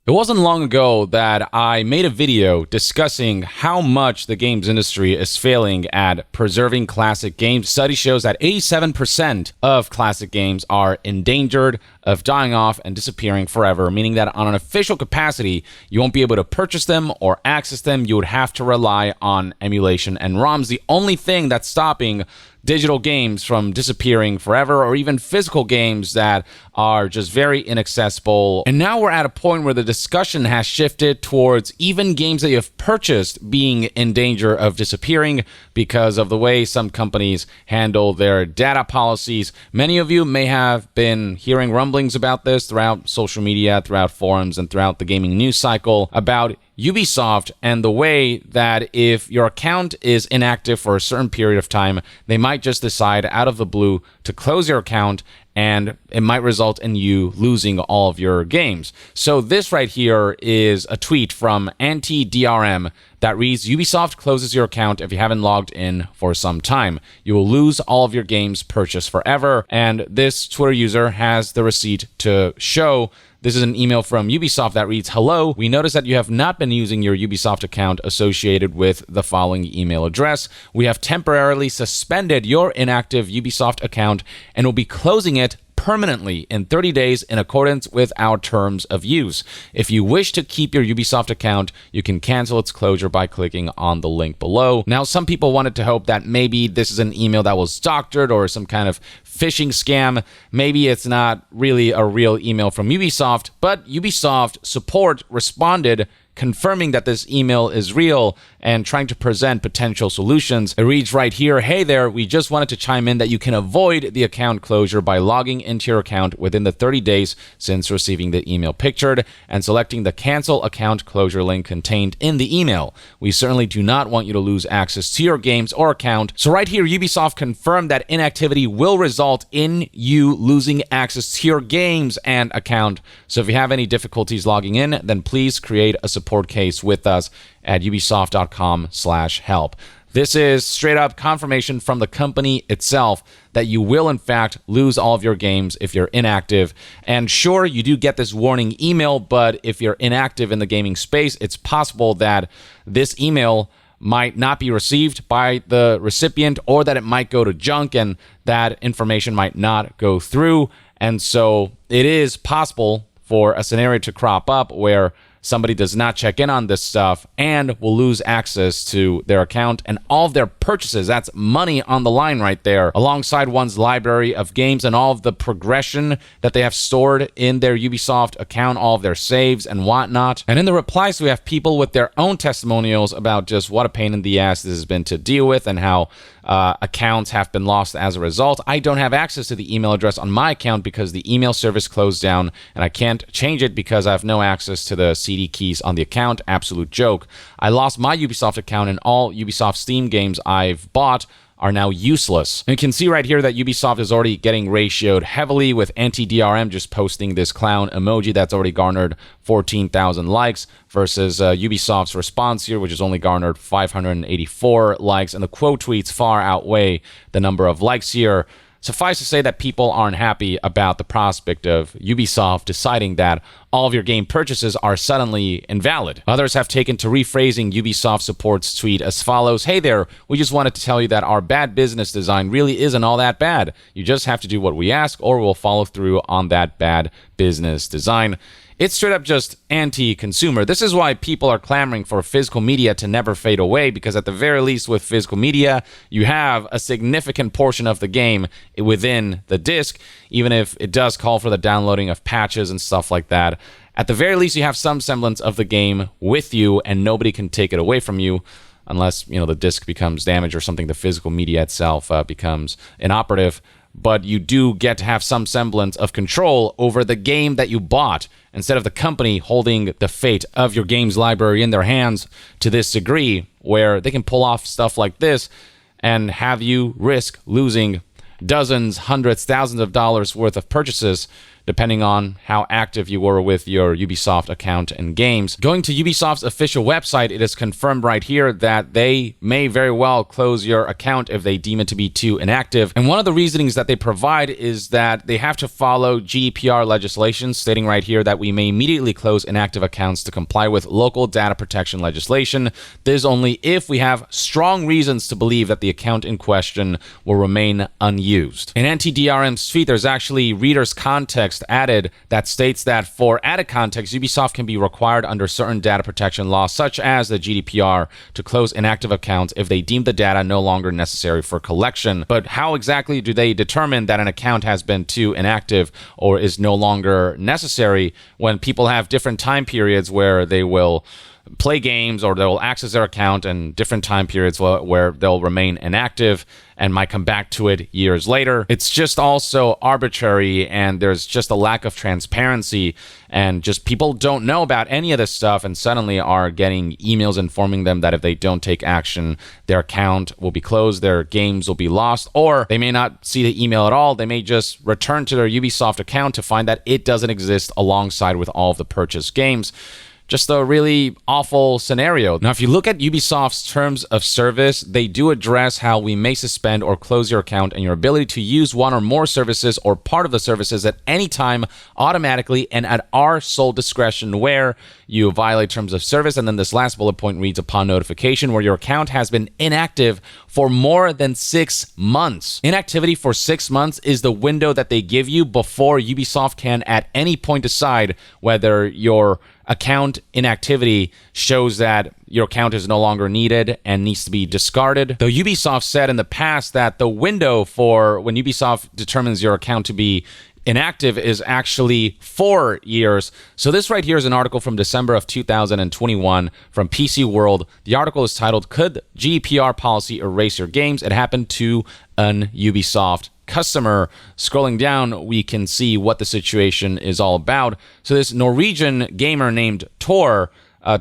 It wasn't long ago that I made a video discussing how much the games industry is failing at preserving classic games. Study shows that 87% of classic games are endangered of dying off and disappearing forever, meaning that on an official capacity, you won't be able to purchase them or access them. You would have to rely on emulation and ROMs. The only thing that's stopping digital games from disappearing forever, or even physical games that are just very inaccessible. And now we're at a point where the discussion has shifted towards even games that you have purchased being in danger of disappearing because of the way some companies handle their data policies. Many of you may have been hearing rumblings about this throughout social media, throughout forums, and throughout the gaming news cycle about Ubisoft and the way that if your account is inactive for a certain period of time, they might just decide out of the blue to close your account, and it might result in you losing all of your games. So this right here is a tweet from anti-DRM that reads, Ubisoft closes your account if you haven't logged in for some time. You will lose all of your games purchased forever. And this Twitter user has the receipt to show. This is an email from Ubisoft that reads, hello, we notice that you have not been using your Ubisoft account associated with the following email address. We have temporarily suspended your inactive Ubisoft account and will be closing it permanently in 30 days in accordance with our terms of use. If you wish to keep your Ubisoft account, you can cancel its closure by clicking on the link below. Now, some people wanted to hope that maybe this is an email that was doctored or some kind of phishing scam. Maybe it's not really a real email from Ubisoft, but Ubisoft support responded confirming that this email is real and trying to present potential solutions. It reads right here, hey there, we just wanted to chime in that you can avoid the account closure by logging into your account within the 30 days since receiving the email pictured and selecting the cancel account closure link contained in the email. We certainly do not want you to lose access to your games or account. So right here, Ubisoft confirmed that inactivity will result in you losing access to your games and account. So if you have any difficulties logging in, then please create a support case with us at ubisoft.com/help. This is straight up confirmation from the company itself that you will in fact lose all of your games if you're inactive. And sure, you do get this warning email, but if you're inactive in the gaming space, it's possible that this email might not be received by the recipient, or that it might go to junk and that information might not go through. And so it is possible for a scenario to crop up where somebody does not check in on this stuff and will lose access to their account and all of their purchases. That's money on the line right there, alongside one's library of games and all of the progression that they have stored in their Ubisoft account, all of their saves and whatnot. And in the replies, we have people with their own testimonials about just what a pain in the ass this has been to deal with and how accounts have been lost as a result. I don't have access to the email address on my account because the email service closed down and I can't change it because I have no access to the CD keys on the account. Absolute joke. I lost my Ubisoft account and all Ubisoft Steam games I've bought are now useless. And you can see right here that Ubisoft is already getting ratioed heavily, with anti-DRM just posting this clown emoji that's already garnered 14,000 likes versus Ubisoft's response here, which has only garnered 584 likes. And the quote tweets far outweigh the number of likes here. Suffice to say that people aren't happy about the prospect of Ubisoft deciding that all of your game purchases are suddenly invalid. Others have taken to rephrasing Ubisoft support's tweet as follows. Hey there, we just wanted to tell you that our bad business design really isn't all that bad. You just have to do what we ask or we'll follow through on that bad business design. It's straight up just anti-consumer. This is why people are clamoring for physical media to never fade away, because at the very least with physical media, you have a significant portion of the game within the disc, even if it does call for the downloading of patches and stuff like that. At the very least, you have some semblance of the game with you and nobody can take it away from you unless, the disc becomes damaged or something, the physical media itself becomes inoperative. But you do get to have some semblance of control over the game that you bought, instead of the company holding the fate of your games library in their hands to this degree, where they can pull off stuff like this and have you risk losing dozens, hundreds, thousands of dollars worth of purchases depending on how active you were with your Ubisoft account and games. Going to Ubisoft's official website, it is confirmed right here that they may very well close your account if they deem it to be too inactive. And one of the reasonings that they provide is that they have to follow GDPR legislation, stating right here that we may immediately close inactive accounts to comply with local data protection legislation. This is only if we have strong reasons to believe that the account in question will remain unused. In anti-DRM's tweet, there's actually reader's context added that states that for added context, Ubisoft can be required under certain data protection laws, such as the GDPR, to close inactive accounts if they deem the data no longer necessary for collection. But how exactly do they determine that an account has been too inactive or is no longer necessary when people have different time periods where they will play games or they'll access their account, and different time periods where they'll remain inactive and might come back to it years later? It's just also arbitrary, and there's just a lack of transparency, and just people don't know about any of this stuff and suddenly are getting emails informing them that if they don't take action, their account will be closed, their games will be lost, or they may not see the email at all. They may just return to their Ubisoft account to find that it doesn't exist alongside with all of the purchased games. Just a really awful scenario. Now, if you look at Ubisoft's terms of service, they do address how we may suspend or close your account and your ability to use one or more services or part of the services at any time automatically and at our sole discretion where you violate terms of service. And then this last bullet point reads, upon notification where your account has been inactive for more than 6 months. Inactivity for 6 months is the window that they give you before Ubisoft can at any point decide whether your account inactivity shows that your account is no longer needed and needs to be discarded. Though Ubisoft said in the past that the window for when Ubisoft determines your account to be inactive is actually 4 years. So this right here is an article from December of 2021 from PC World. The article is titled, "Could GDPR Policy Erase Your Games? It Happened to an Ubisoft Customer." Scrolling down, we can see what the situation is all about. So this Norwegian gamer named Tor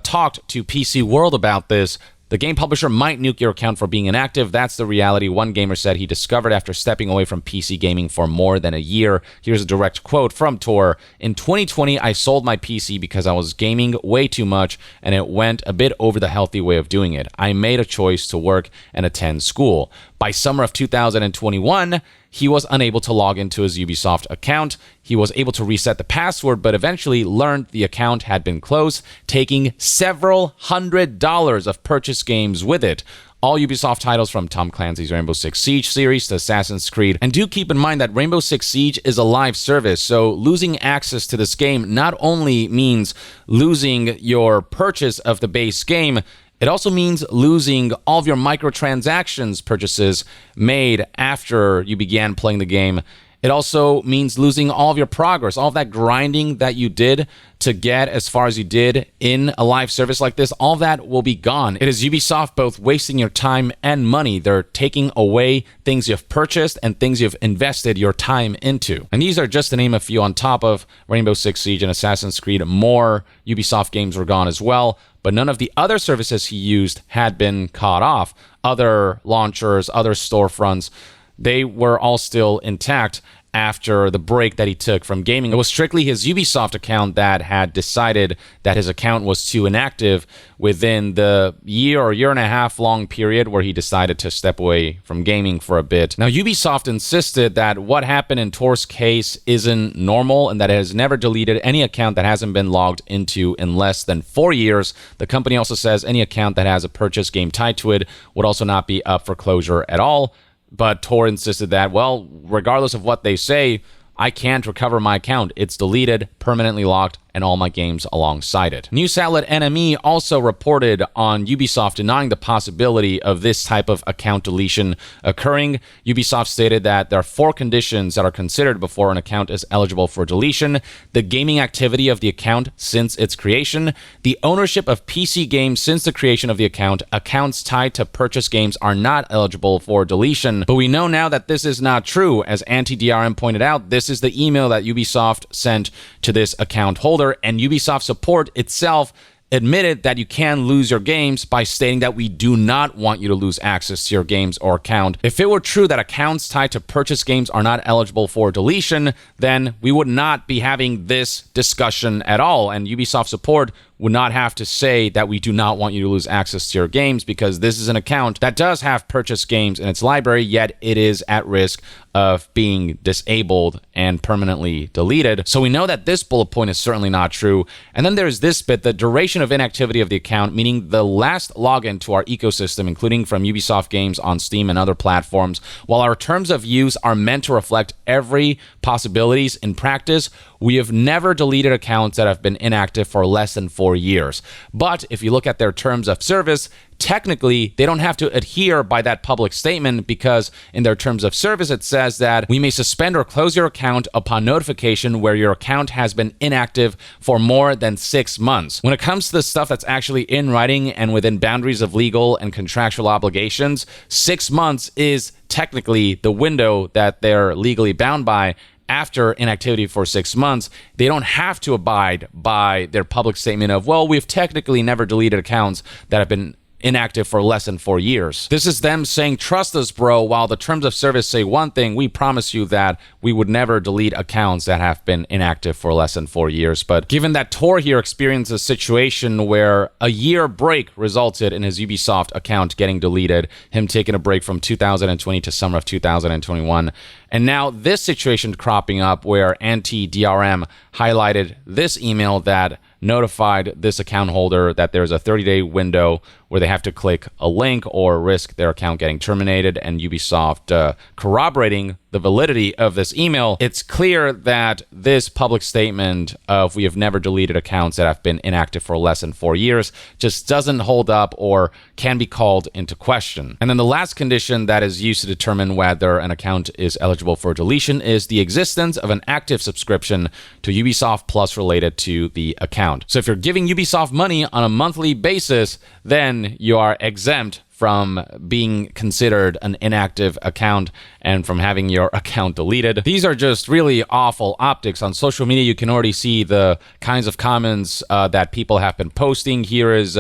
talked to PC World about this. The game publisher might nuke your account for being inactive. That's the reality, one gamer said he discovered after stepping away from PC gaming for more than a year. Here's a direct quote from Tor. "In 2020, I sold my PC because I was gaming way too much and it went a bit over the healthy way of doing it. I made a choice to work and attend school. By summer of 2021, he was unable to log into his Ubisoft account. He was able to reset the password, but eventually learned the account had been closed, taking several $100s of purchased games with it. All Ubisoft titles from Tom Clancy's Rainbow Six Siege series to Assassin's Creed. And do keep in mind that Rainbow Six Siege is a live service, so losing access to this game not only means losing your purchase of the base game, it also means losing all of your microtransactions purchases made after you began playing the game. It also means losing all of your progress, all of that grinding that you did to get as far as you did in a live service like this. All that will be gone. It is Ubisoft both wasting your time and money. They're taking away things you've purchased and things you've invested your time into. And these are just to name a few. On top of Rainbow Six Siege and Assassin's Creed, more Ubisoft games were gone as well. But none of the other services he used had been cut off. Other launchers, other storefronts, they were all still intact after the break that he took from gaming. It was strictly his Ubisoft account that had decided that his account was too inactive within the year or year and a half long period where he decided to step away from gaming for a bit. Now, Ubisoft insisted that what happened in Tor's case isn't normal and that it has never deleted any account that hasn't been logged into in less than 4 years. The company also says any account that has a purchase game tied to it would also not be up for closure at all. But Tor insisted that, well, regardless of what they say, I can't recover my account. It's deleted, permanently locked, and all my games alongside it. News outlet NME also reported on Ubisoft denying the possibility of this type of account deletion occurring. Ubisoft stated that there are 4 conditions that are considered before an account is eligible for deletion: the gaming activity of the account since its creation, the ownership of PC games since the creation of the account. Accounts tied to purchase games are not eligible for deletion. But we know now that this is not true. As Anti-DRM pointed out, this is the email that Ubisoft sent to this account holder, and Ubisoft support itself admitted that you can lose your games by stating that we do not want you to lose access to your games or account. If it were true that accounts tied to purchase games are not eligible for deletion, then we would not be having this discussion at all, and Ubisoft support would not have to say that we do not want you to lose access to your games, because this is an account that does have purchased games in its library, yet it is at risk of being disabled and permanently deleted. So we know that this bullet point is certainly not true. And then there's this bit, the duration of inactivity of the account, meaning the last login to our ecosystem, including from Ubisoft games on Steam and other platforms. While our terms of use are meant to reflect every possibilities, in practice, we have never deleted accounts that have been inactive for less than 4 years. But if you look at their terms of service, technically, they don't have to adhere by that public statement, because in their terms of service, it says that we may suspend or close your account upon notification where your account has been inactive for more than 6 months. When it comes to the stuff that's actually in writing and within boundaries of legal and contractual obligations, 6 months is technically the window that they're legally bound by. After inactivity for 6 months, they don't have to abide by their public statement of, well, we've technically never deleted accounts that have been inactive for less than 4 years. This is them saying, trust us, bro. While the terms of service say one thing, we promise you that we would never delete accounts that have been inactive for less than 4 years. But given that Tor here experienced a situation where a year break resulted in his Ubisoft account getting deleted, him taking a break from 2020 to summer of 2021, and now this situation cropping up where anti-DRM highlighted this email that notified this account holder that there's a 30-day window where they have to click a link or risk their account getting terminated, and Ubisoft corroborating the validity of this email. It's clear that this public statement of we have never deleted accounts that have been inactive for less than 4 years just doesn't hold up or can be called into question. And then the last condition that is used to determine whether an account is eligible for deletion is the existence of an active subscription to Ubisoft Plus related to the account. So if you're giving Ubisoft money on a monthly basis, then you are exempt from being considered an inactive account and from having your account deleted. These are just really awful optics. On social media, you can already see the kinds of comments that people have been posting. Here is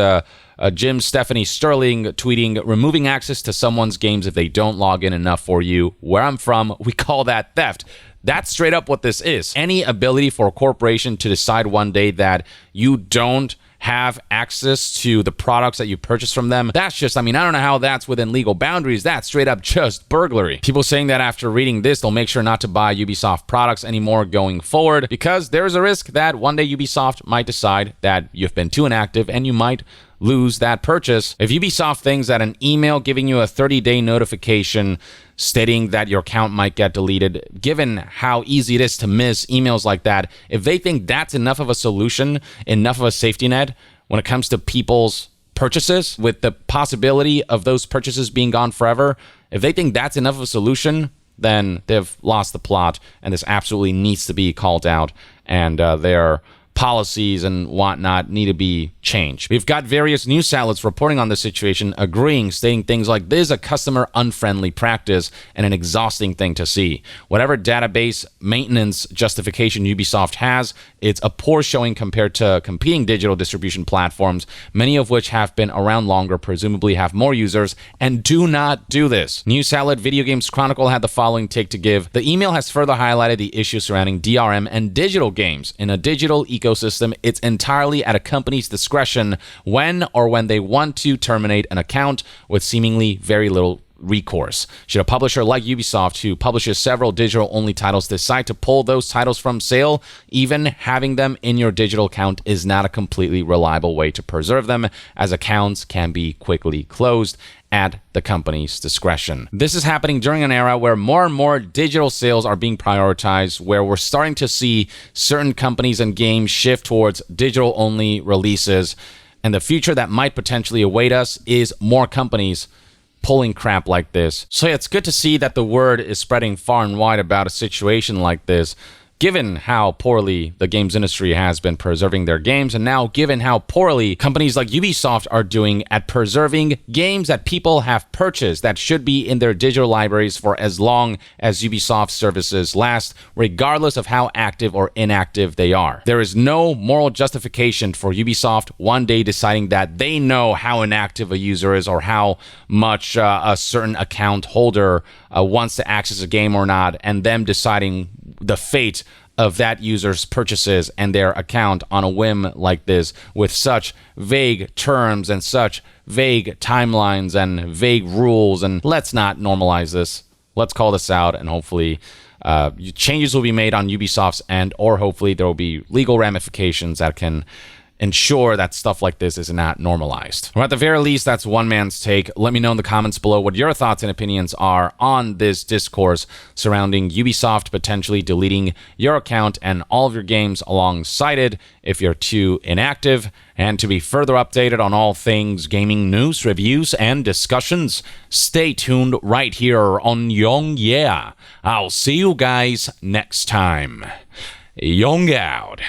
Jim Stephanie Sterling tweeting, removing access to someone's games if they don't log in enough for you. Where I'm from, we call that theft. That's straight up what this is. Any ability for a corporation to decide one day that you don't have access to the products that you purchase from them, that's just, I don't know how that's within legal boundaries. That's straight up just burglary. People saying that after reading this, they'll make sure not to buy Ubisoft products anymore going forward, because there's a risk that one day Ubisoft might decide that you've been too inactive and you might lose that purchase. If Ubisoft thinks that an email giving you a 30-day notification stating that your account might get deleted, given how easy it is to miss emails like that, if they think that's enough of a solution, enough of a safety net when it comes to people's purchases, with the possibility of those purchases being gone forever, if they think that's enough of a solution, then they've lost the plot, and this absolutely needs to be called out, and their policies and whatnot need to be changed. We've got various news outlets reporting on the situation, agreeing, stating things like, this is a customer unfriendly practice and an exhausting thing to see. Whatever database maintenance justification Ubisoft has, it's a poor showing compared to competing digital distribution platforms, many of which have been around longer, presumably have more users, and do not do this. News outlet Video Games Chronicle had the following take to give. The email has further highlighted the issue surrounding DRM and digital games. In a digital ecosystem, it's entirely at a company's discretion when they want to terminate an account with seemingly very little recourse. Should a publisher like Ubisoft, who publishes several digital-only titles, decide to pull those titles from sale, even having them in your digital account is not a completely reliable way to preserve them, as accounts can be quickly closed at the company's discretion. This is happening during an era where more and more digital sales are being prioritized, where we're starting to see certain companies and games shift towards digital-only releases, and the future that might potentially await us is more companies pulling crap like this. So yeah, it's good to see that the word is spreading far and wide about a situation like this, given how poorly the games industry has been preserving their games, and now given how poorly companies like Ubisoft are doing at preserving games that people have purchased that should be in their digital libraries for as long as Ubisoft services last, regardless of how active or inactive they are. There is no moral justification for Ubisoft one day deciding that they know how inactive a user is or how much a certain account holder wants to access a game or not, and them deciding the fate of that user's purchases and their account on a whim like this with such vague terms and such vague timelines and vague rules. And let's not normalize this. Let's call this out, and hopefully changes will be made on Ubisoft's end, or hopefully there will be legal ramifications that can ensure that stuff like this is not normalized. Or at the very least, that's one man's take. Let me know in the comments below what your thoughts and opinions are on this discourse surrounding Ubisoft potentially deleting your account and all of your games alongside it if you're too inactive. And to be further updated on all things gaming news, reviews, and discussions, stay tuned right here on Young Yeah. I'll see you guys next time. Young out.